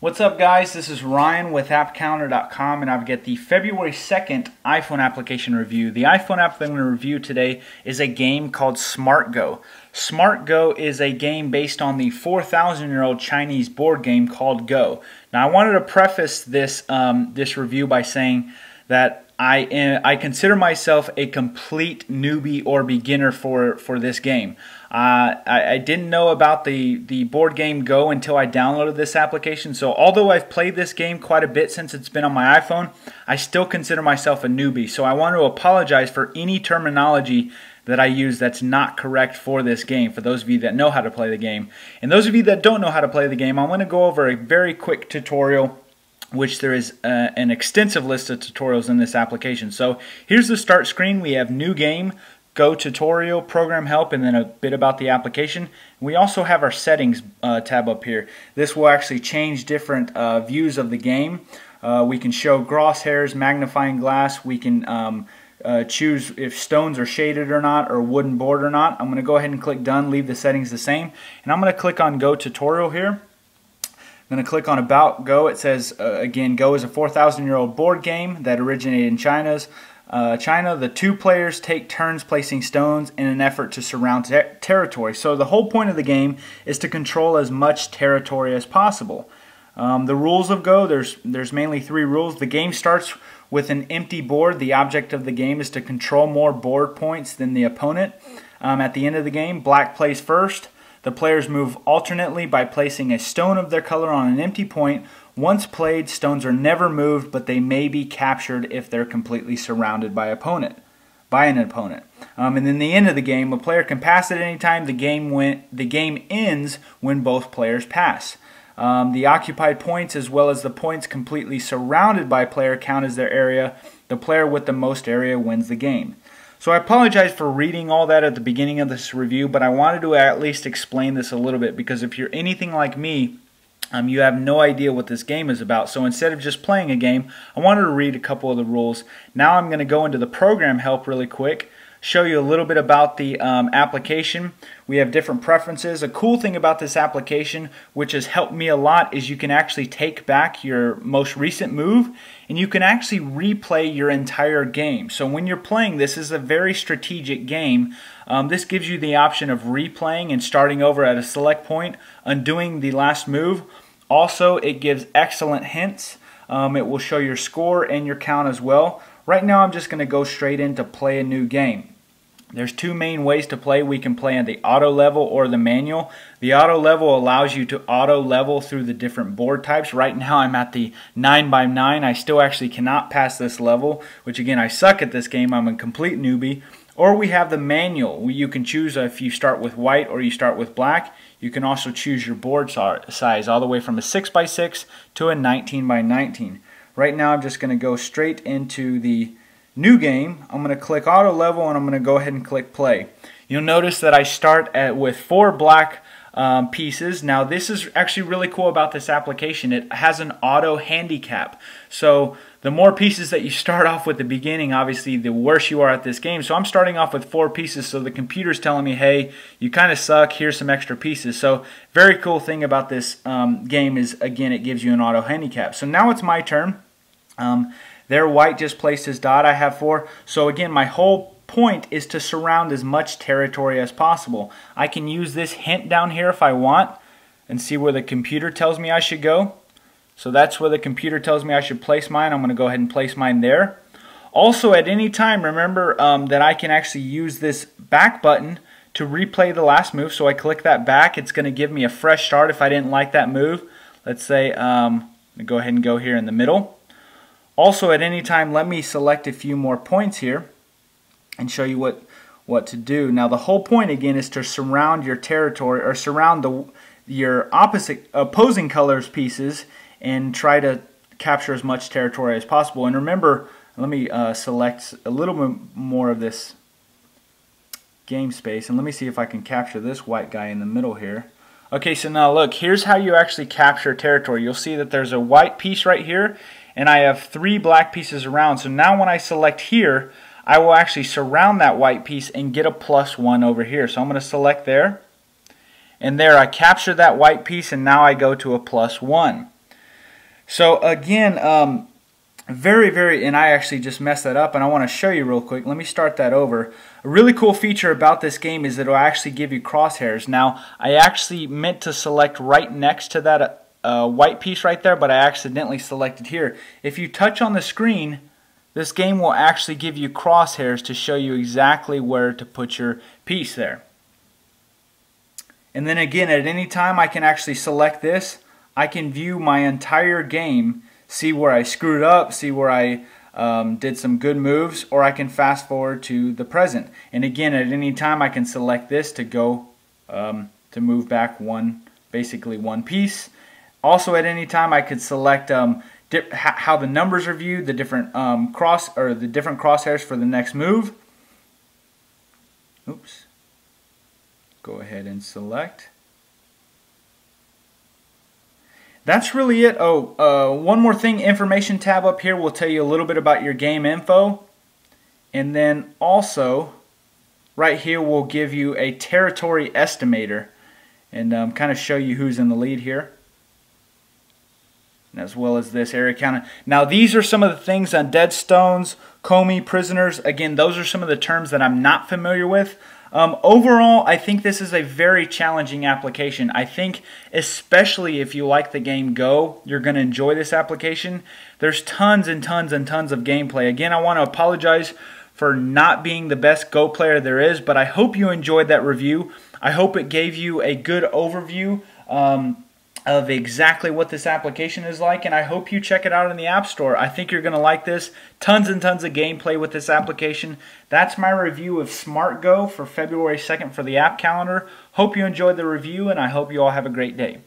What's up, guys? This is Ryan with appcounter.com, and I've got the February 2nd iPhone application review. The iPhone app that I'm going to review today is a game called SmartGo. SmartGo is a game based on the 4,000-year-old Chinese board game called Go. Now, I wanted to preface this this review by saying that I consider myself a complete newbie or beginner for this game. I didn't know about the board game Go until I downloaded this application. So although I've played this game quite a bit since it's been on my iPhone, I still consider myself a newbie. So I want to apologize for any terminology that I use that's not correct for this game, for those of you that know how to play the game. And those of you that don't know how to play the game, I'm going to go over a very quick tutorial, which there is an extensive list of tutorials in this application. So here's the start screen. We have new game, Go tutorial, program help, and then a bit about the application. We also have our settings tab up here. This will actually change different views of the game. We can show crosshairs, magnifying glass. We can choose if stones are shaded or not, or wooden board or not. I'm going to go ahead and click done, leave the settings the same, and I'm going to click on Go tutorial here. I'm going to click on About Go. It says, again, Go is a 4,000-year-old board game that originated in China. The two players take turns placing stones in an effort to surround territory. So the whole point of the game is to control as much territory as possible. The rules of Go, there's mainly 3 rules. The game starts with an empty board. The object of the game is to control more board points than the opponent. At the end of the game, black plays first. The players move alternately by placing a stone of their color on an empty point. Once played, stones are never moved, but they may be captured if they're completely surrounded by an opponent. And then the end of the game, a player can pass at any time. The game ends when both players pass. The occupied points, as well as the points completely surrounded by a player, count as their area. The player with the most area wins the game. So I apologize for reading all that at the beginning of this review, but I wanted to at least explain this a little bit, because if you're anything like me, you have no idea what this game is about. So instead of just playing a game, I wanted to read a couple of the rules. Now I'm going to go into the program help really quick, show you a little bit about the application. We have different preferences. A cool thing about this application, which has helped me a lot, is you can actually take back your most recent move, and you can actually replay your entire game. So when you're playing this is a very strategic game. This gives you the option of replaying and starting over at a select point, undoing the last move. Also, it gives excellent hints. It will show your score and your count as well. Right now I'm just going to go straight into play a new game. There's 2 main ways to play. We can play at the auto level or the manual. The auto level allows you to auto level through the different board types. Right now I'm at the 9x9. I still actually cannot pass this level, which again, I suck at this game. I'm a complete newbie. Or we have the manual. You can choose if you start with white or you start with black. You can also choose your board size, all the way from a 6x6 to a 19x19. Right now I'm just going to go straight into the new game. I'm going to click auto level, and I'm going to go ahead and click play. You'll notice that I start with 4 black pieces. Now this is actually really cool about this application. It has an auto handicap. So the more pieces that you start off with at the beginning, obviously the worse you are at this game. So I'm starting off with 4 pieces, so the computer's telling me, hey, you kind of suck, here's some extra pieces. So very cool thing about this game is, again, it gives you an auto handicap. So now it's my turn. There, white just placed his dot. I have 4. So again, my whole point is to surround as much territory as possible. I can use this hint down here if I want and see where the computer tells me I should go. So that's where the computer tells me I should place mine. I'm going to go ahead and place mine there. Also, at any time, remember that I can actually use this back button to replay the last move. So I click that back. It's going to give me a fresh start if I didn't like that move. Let's say go ahead and go here in the middle. Also, at any time, let me select a few more points here and show you what to do. Now, the whole point, again, is to surround your territory, or surround your opposing colors pieces, and try to capture as much territory as possible. And remember, let me select a little bit more of this game space, and let me see if I can capture this white guy in the middle here. Okay, so now look, here's how you actually capture territory. You'll see that there's a white piece right here, and I have 3 black pieces around. So now when I select here, I will actually surround that white piece and get a +1 over here. So I'm going to select there, and there I capture that white piece, and now I go to a +1. So again, and I actually just messed that up, and I want to show you real quick. Let me start that over. A really cool feature about this game is that it'll actually give you crosshairs. Now, I actually meant to select right next to that white piece right there, but I accidentally selected here. If you touch on the screen, this game will actually give you crosshairs to show you exactly where to put your piece there. And then again, at any time I can actually select this. I can view my entire game, see where I screwed up, see where I did some good moves, or I can fast forward to the present. And again, at any time I can select this to go to move back basically one piece. Also, at any time I could select how the numbers are viewed, the different crosshairs for the next move. Oops. Go ahead and select. That's really it. One more thing, information tab up here will tell you a little bit about your game info. And then also, right here will give you a territory estimator and kind of show you who's in the lead here, as well as this area counter. Now these are some of the things on dead stones, Comey, prisoners. Again, those are some of the terms that I'm not familiar with. Overall, I think this is a very challenging application. I think especially if you like the game Go, you're going to enjoy this application. There's tons and tons and tons of gameplay. Again, I want to apologize for not being the best Go player there is, but I hope you enjoyed that review. I hope it gave you a good overview of exactly what this application is like, and I hope you check it out in the App Store. I think you're going to like this. Tons and tons of gameplay with this application. That's my review of SmartGo for February 2nd for the app calendar. Hope you enjoyed the review, and I hope you all have a great day.